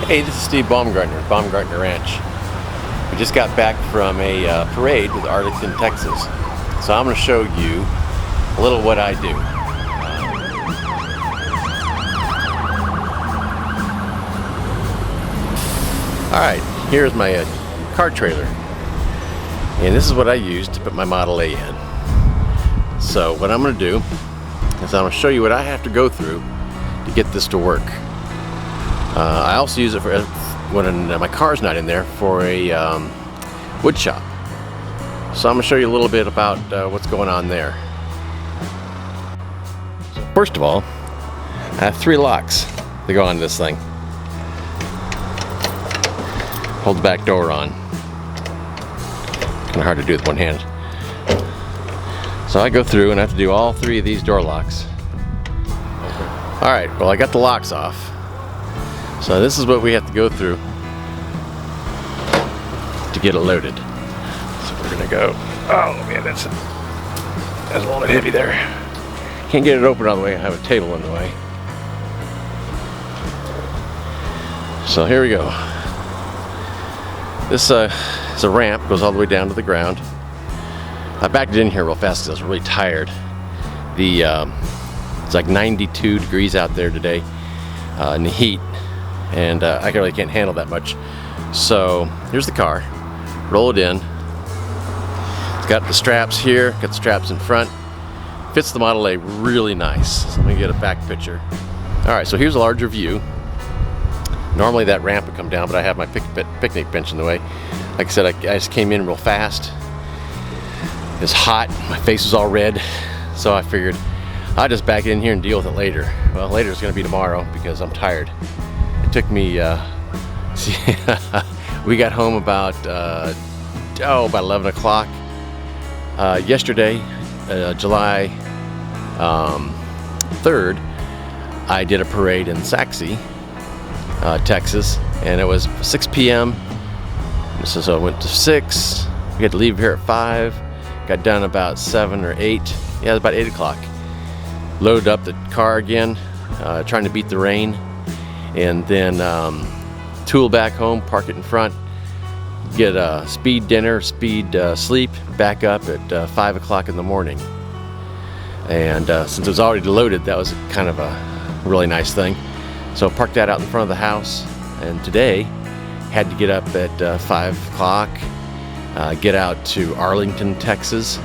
Hey, this is Steve Baumgartner, Baumgartner Ranch. We just got back from a parade with Arlington, Texas. So I'm going to show you a little what I do. Alright, here's my car trailer. And this is what I use to put my Model A in. So what I'm going to do is I'm going to show you what I have to go through to get this to work. I also use it for when my car's not in there for a wood shop. So I'm going to show you a little bit about what's going on there. So first of all, I have 3 locks that go on this thing. Hold the back door on. Kind of hard to do with one hand. So I go through and I have to do all 3 of these door locks. Alright, well I got the locks off. So this is what we have to go through to get it loaded. So we're gonna go. Oh man, that's a little bit heavy there. Can't get it open all the way. I have a table in the way. So here we go. This is a ramp, goes all the way down to the ground. I backed it in here real fast because I was really tired. It's like 92 degrees out there today in the heat. And I really can't handle that much. So here's the car. Roll it in. It's got the straps here, got the straps in front. Fits the Model A really nice. So let me get a back picture. Alright, so here's a larger view. Normally that ramp would come down, but I have my picnic bench in the way. Like I said, I just came in real fast. It's hot, my face was all red. So I figured I'll just back in here and deal with it later. Well, later it's going to be tomorrow because I'm tired. It took me, we got home about 11 o'clock. Yesterday, July 3rd, I did a parade in Saxe, Texas, and it was 6 p.m. So I went to 6, we had to leave here at 5, got done about 7 or 8, yeah, it was about 8 o'clock. Loaded up the car again, trying to beat the rain. And then tool back home, park it in front, get a speed dinner, speed sleep, back up at 5 o'clock in the morning. And since it was already loaded, that was kind of a really nice thing. So parked that out in front of the house, and today had to get up at 5 o'clock, get out to Arlington, Texas,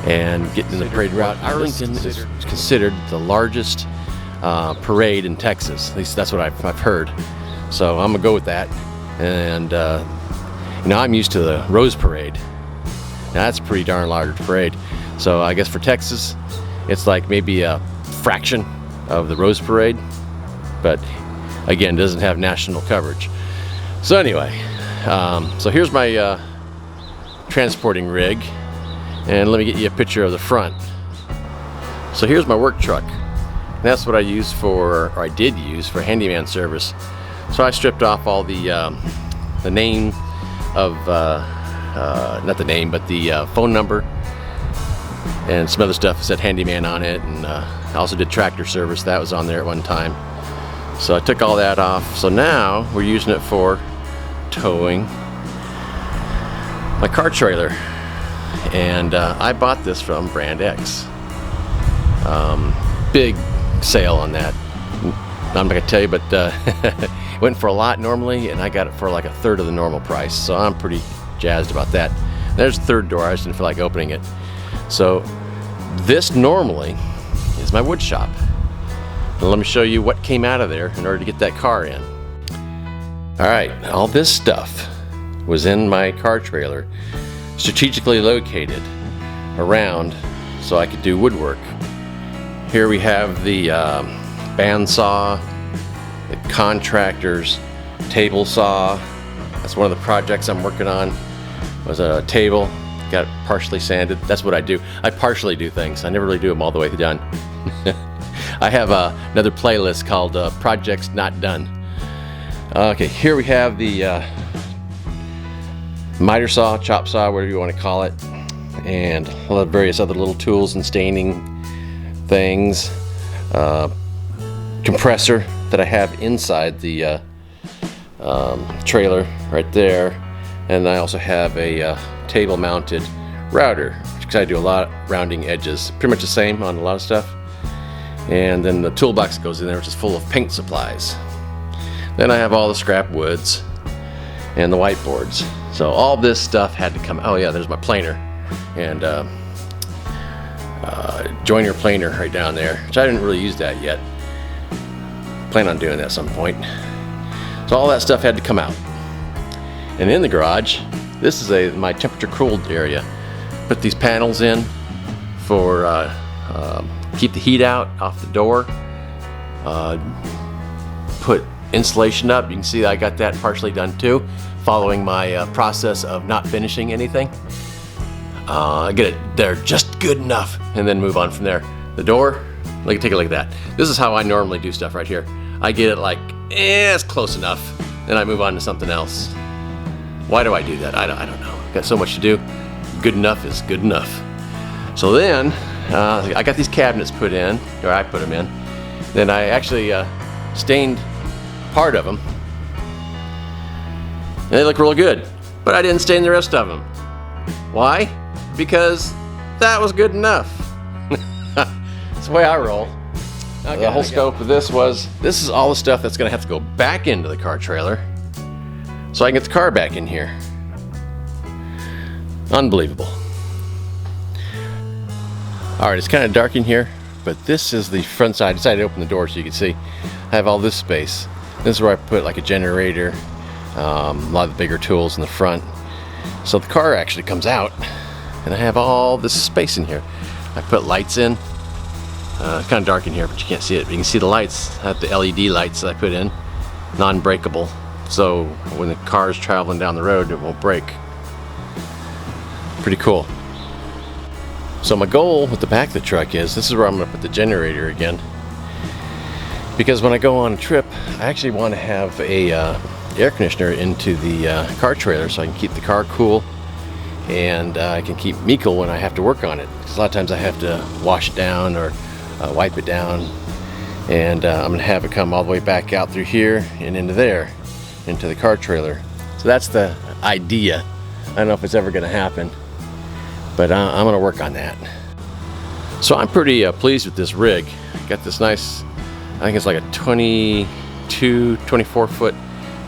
and get in the parade route. Arlington is considered the largest parade in Texas. At least that's what I've heard. So I'm gonna go with that. And I'm used to the Rose Parade. Now that's a pretty darn large parade. So I guess for Texas, it's like maybe a fraction of the Rose Parade, but again, doesn't have national coverage. So anyway, so here's my transporting rig, and let me get you a picture of the front. So here's my work truck. That's what I use for, or I did use for handyman service. So I stripped off all the name of, not the name, but the phone number, and some other stuff that said handyman on it, and I also did tractor service. That was on there at one time. So I took all that off. So now we're using it for towing my car trailer. And I bought this from Brand X. Big sale on that. I'm not gonna tell you, but it went for a lot normally, and I got it for like a third of the normal price. So I'm pretty jazzed about that. There's the third door. I just didn't feel like opening it. So this normally is my wood shop. And let me show you what came out of there in order to get that car in. All right, all this stuff was in my car trailer, strategically located around so I could do woodwork. Here we have the bandsaw, the contractor's table saw. That's one of the projects I'm working on. Was a table, got it partially sanded. That's what I do. I partially do things. I never really do them all the way done. I have another playlist called Projects Not Done. Okay, here we have the miter saw, chop saw, whatever you want to call it, and all the various other little tools and staining things. Compressor that I have inside the trailer right there, and I also have a table mounted router because I do a lot of rounding edges, pretty much the same on a lot of stuff. And then the toolbox goes in there, which is full of paint supplies. Then I have all the scrap woods and the whiteboards. So all this stuff had to come. Oh yeah, there's my planer and joiner planer right down there, which I didn't really use that yet. Plan on doing that at some point. So all that stuff had to come out. And in the garage, this is my temperature cooled area. Put these panels in for keep the heat out off the door. Put insulation up. You can see I got that partially done too, following my process of not finishing anything. Get it there just good enough and then move on from there. The door, take a look at that. This is how I normally do stuff right here. I get it like, it's close enough, then I move on to something else. Why do I do that? I don't know. Got so much to do. Good enough is good enough. So then, I got these cabinets put in, or I put them in. Then I actually stained part of them. And they look real good, but I didn't stain the rest of them. Why? Because that was good enough. That's the way I roll. Okay, the whole scope of this is all the stuff that's gonna have to go back into the car trailer so I can get the car back in here. Unbelievable. All right, it's kind of dark in here, but this is the front side. I decided to open the door so you can see. I have all this space. This is where I put like a generator, a lot of the bigger tools in the front. So the car actually comes out, and I have all this space in here. I put lights in. It's kind of dark in here, but you can't see it. But you can see the lights. I have the LED lights that I put in, non-breakable. So when the car is traveling down the road, it won't break. Pretty cool. So my goal with the back of the truck this is where I'm going to put the generator again. Because when I go on a trip, I actually want to have a air conditioner into the car trailer so I can keep the car cool, and I can keep me cool when I have to work on it. Because a lot of times I have to wash it down or wipe it down, and I'm going to have it come all the way back out through here and into there, into the car trailer. So that's the idea. I don't know if it's ever going to happen, but I'm going to work on that. So I'm pretty pleased with this rig. Got this nice, I think it's like a 24 foot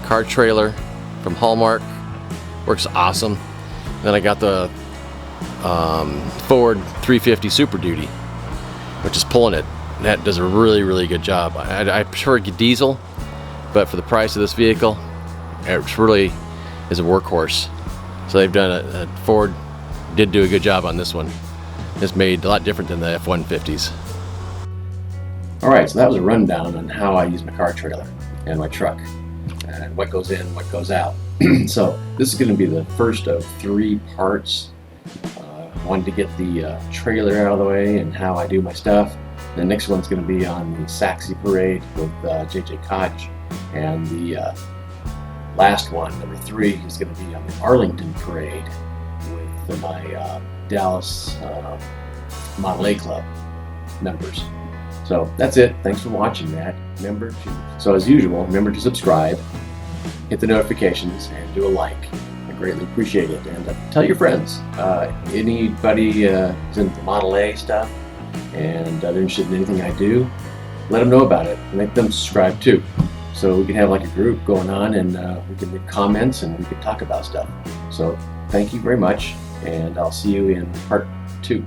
car trailer from Hallmark. Works awesome. Then I got the Ford 350 Super Duty, which is pulling it. That does a really good job. I prefer diesel, but for the price of this vehicle, it really is a workhorse. So they've done Ford did do a good job on this one. It's made a lot different than the F-150s. All right, so that was a rundown on how I use my car trailer and my truck, and what goes in, what goes out. So this is going to be the first of 3 parts. Wanted to get the trailer out of the way and how I do my stuff. The next one's going to be on the Saxy Parade with JJ Koch, and the last one, number 3, is going to be on the Arlington Parade with my Dallas Model A Club members. So that's it. Thanks for watching that. So as usual, remember to subscribe, hit the notifications, and do a like. I greatly appreciate it. And tell your friends. Anybody who's into the Model A stuff and they're interested in anything I do, let them know about it. Make them subscribe too. So we can have like a group going on, and we can make comments and we can talk about stuff. So thank you very much, and I'll see you in part 2.